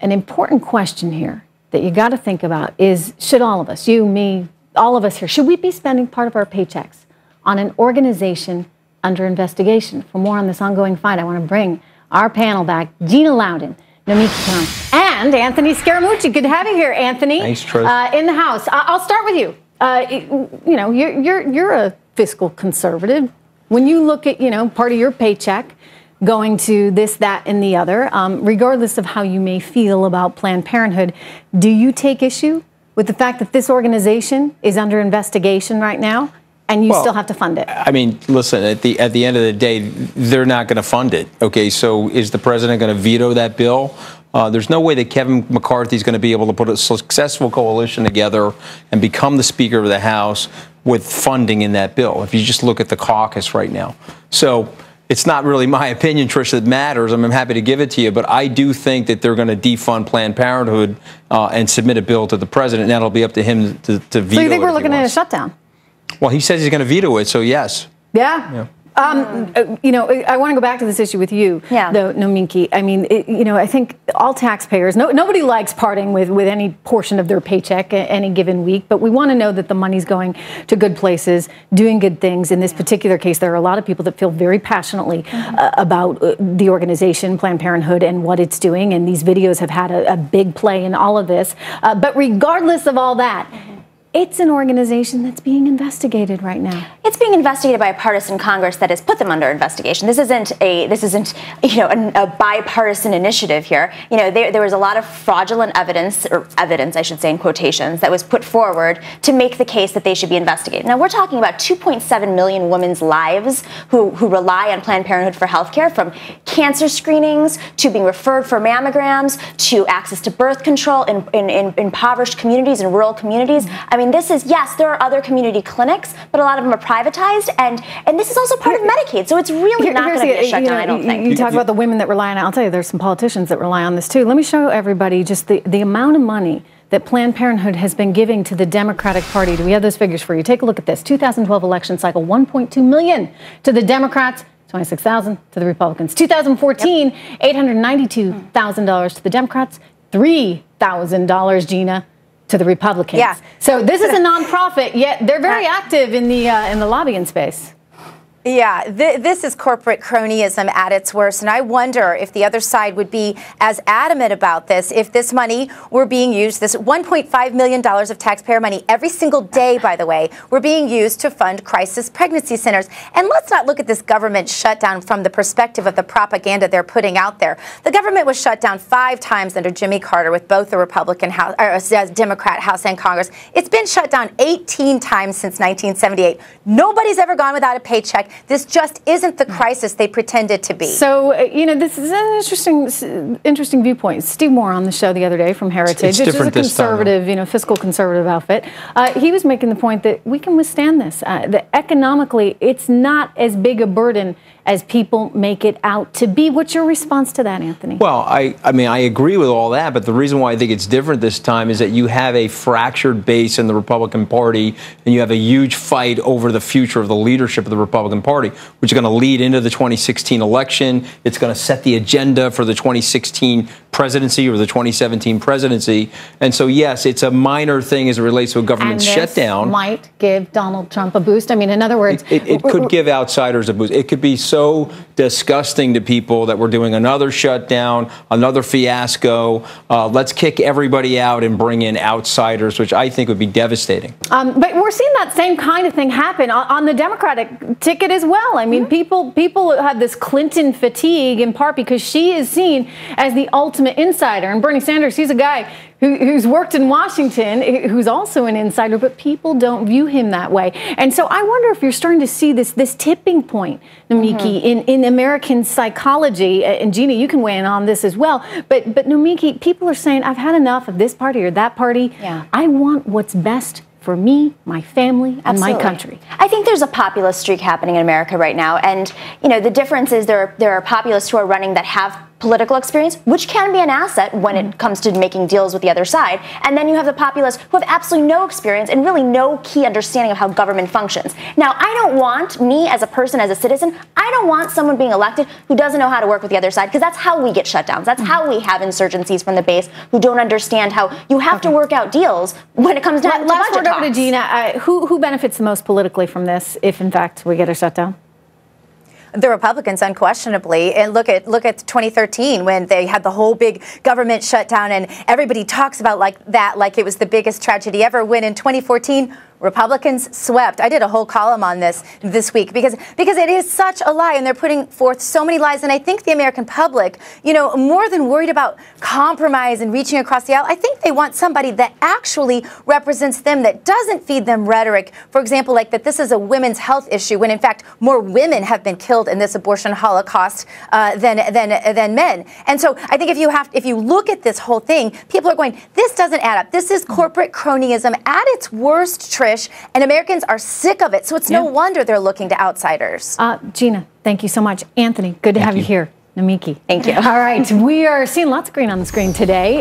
an important question here that you got to think about is, should all of us, you, me, all of us here, should we be spending part of our paychecks on an organization under investigation? For more on this ongoing fight, I want to bring our panel back, Gina Loudon, Nomiki Konst, and Anthony Scaramucci. Good to have you here, Anthony. Thanks, Trish. In the house. I'll start with you. You know, you're a fiscal conservative. When you look at, part of your paycheck going to this, that, and the other, regardless of how you may feel about Planned Parenthood, do you take issue with the fact that this organization is under investigation right now, and you still have to fund it? I mean, listen, at the end of the day, they're not going to fund it. Okay, so is the president going to veto that bill? There's no way that Kevin McCarthy is going to be able to put a successful coalition together and become the Speaker of the House with funding in that bill, if you just look at the caucus right now. So it's not really my opinion, Trish, that matters. I'm happy to give it to you, but I do think that they're going to defund Planned Parenthood and submit a bill to the president, and that'll be up to him to veto it. So you think we're looking at a shutdown? Well, he says he's going to veto it, so yes. Yeah. I want to go back to this issue with you, though, Nomiki. I mean, I think all taxpayers, nobody likes parting with any portion of their paycheck any given week, but we want to know that the money's going to good places, doing good things. In this particular case, there are a lot of people that feel very passionately about the organization, Planned Parenthood, and what it's doing, and these videos have had a big play in all of this. But regardless of all that, it's an organization that's being investigated right now. It's being investigated by a partisan Congress that has put them under investigation. This isn't a bipartisan initiative here. There was a lot of fraudulent evidence, or evidence, I should say, in quotations, that was put forward to make the case that they should be investigated. Now, we're talking about 2.7 million women's lives who rely on Planned Parenthood for health care, from cancer screenings to being referred for mammograms to access to birth control in impoverished communities and rural communities. I mean, this is, yes, there are other community clinics, but a lot of them are privatized, and this is also part of Medicaid, so it's really not going to be a shutdown, I don't think. You talk about the women that rely on it. I'll tell you, there's some politicians that rely on this, too. Let me show everybody just the amount of money that Planned Parenthood has been giving to the Democratic Party. Do we have those figures for you? Take a look at this. 2012 election cycle, $1.2 million to the Democrats, $26,000 to the Republicans. 2014, $892,000 to the Democrats, $3,000, Gina, to the Republicans. Yeah. So this is a nonprofit, yet they're very active in the lobbying space. Yeah, this is corporate cronyism at its worst, and I wonder if the other side would be as adamant about this if this money were being used, this $1.5 million of taxpayer money every single day, by the way, were being used to fund crisis pregnancy centers. And let's not look at this government shutdown from the perspective of the propaganda they're putting out there. The government was shut down 5 times under Jimmy Carter with both the Republican House, or Democrat House and Congress. It's been shut down 18 times since 1978. Nobody's ever gone without a paycheck. This just isn't the crisis they pretended to be. So, this is an interesting viewpoint. Steve Moore on the show the other day from Heritage, which is a conservative, fiscal conservative outfit. He was making the point that we can withstand this. That economically, it's not as big a burden as people make it out to be. What's your response to that, Anthony? Well, I mean, I agree with all that, but the reason why I think it's different this time is that you have a fractured base in the Republican Party, and you have a huge fight over the future of the leadership of the Republican Party, which is going to lead into the 2016 election. It's going to set the agenda for the 2016 presidency or the 2017 presidency. And so, yes, it's a minor thing as it relates to a government shutdown. Might give Donald Trump a boost. I mean, in other words, it could give outsiders a boost. It could be so disgusting to people that we're doing another shutdown, another fiasco. Let's kick everybody out and bring in outsiders, which I think would be devastating. But we're seeing that same kind of thing happen on the Democratic ticket as well. I mean, people have this Clinton fatigue in part because she is seen as the ultimate insider. And Bernie Sanders, he's a guy who's worked in Washington, who's also an insider, but people don't view him that way. And so I wonder if you're starting to see this tipping point, Nomiki, in American psychology. And Gina, you can weigh in on this as well. But Nomiki, people are saying, I've had enough of this party or that party. Yeah. I want what's best for me, my family, and my country. I think there's a populist streak happening in America right now. And, the difference is there are populists who are running that have political experience, which can be an asset when it comes to making deals with the other side. And then you have the populace who have absolutely no experience and really no key understanding of how government functions. Now, I don't want me as a person, as a citizen, I don't want someone being elected who doesn't know how to work with the other side, because that's how we get shutdowns. That's how we have insurgencies from the base who don't understand how you have to work out deals when it comes down to last budget word over to Gina. Who benefits the most politically from this, if in fact we get a shutdown? The Republicans, unquestionably. And look at 2013 when they had the whole big government shutdown, and everybody talks about like it was the biggest tragedy ever. When in 2014, Republicans swept. I did a whole column on this week because it is such a lie, and they're putting forth so many lies. And I think the American public, more than worried about compromise and reaching across the aisle, I think they want somebody that actually represents them, that doesn't feed them rhetoric. For example, like that this is a women's health issue, when in fact more women have been killed in this abortion holocaust than men. And so I think if you look at this whole thing, people are going, this doesn't add up. This is corporate cronyism at its worst, Trish. And Americans are sick of it. So it's no wonder they're looking to outsiders. Gina, thank you so much. Anthony, good to have you here. Nomiki. Thank you. All right. We are seeing lots of green on the screen today.